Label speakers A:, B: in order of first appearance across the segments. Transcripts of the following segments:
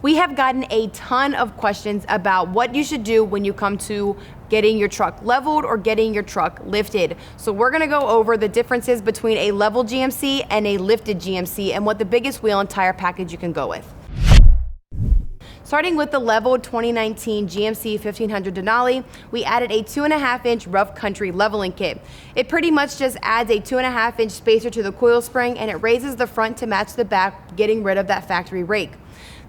A: We have gotten a ton of questions about what you should do when you come to getting your truck leveled or getting your truck lifted. So we're gonna go over the differences between a leveled GMC and a lifted GMC and what the biggest wheel and tire package you can go with. Starting with the leveled 2019 GMC 1500 Denali, we added a 2.5-inch rough country leveling kit. It pretty much just adds a 2.5-inch spacer to the coil spring and it raises the front to match the back, getting rid of that factory rake.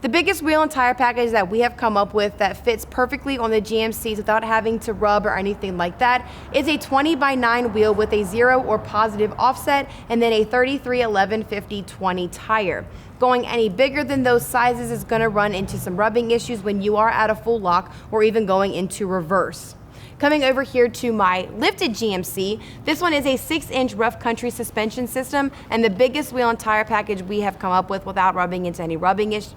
A: The biggest wheel and tire package that we have come up with that fits perfectly on the GMCs without having to rub or anything like that is a 20x9 wheel with a 0 or positive offset and then a 33/11/50/20 tire. Going any bigger than those sizes is going to run into some rubbing issues when you are at a full lock or even going into reverse. Coming over here to my lifted GMC, this one is a 6-inch rough country suspension system, and the biggest wheel and tire package we have come up with without rubbing into any rubbing issues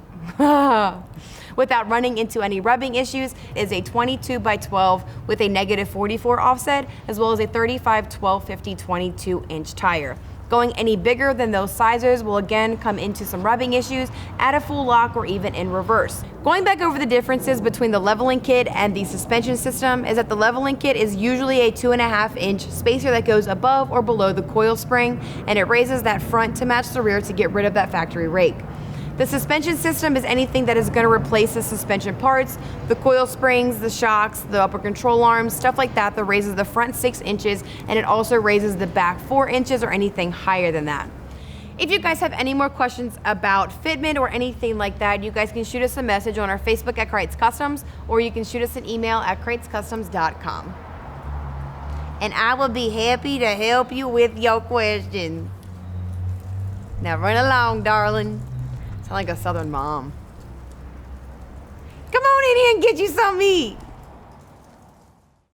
A: without running into any rubbing issues is a 22x12 with a -44 offset, as well as a 35/12/50/22-inch tire. Going any bigger than those sizes will again come into some rubbing issues at a full lock or even in reverse. Going back over the differences between the leveling kit and the suspension system is that the leveling kit is usually a 2.5-inch spacer that goes above or below the coil spring, and it raises that front to match the rear to get rid of that factory rake. The suspension system is anything that is going to replace the suspension parts, the coil springs, the shocks, the upper control arms, stuff like that raises the front 6 inches, and it also raises the back 4 inches or anything higher than that. If you guys have any more questions about fitment or anything like that, you guys can shoot us a message on our Facebook at Krietz Customs, or you can shoot us an email at krietzcustoms.com. And I will be happy to help you with your questions. Now run along, darling. Sound like a Southern mom. Come on in here and get you something to eat.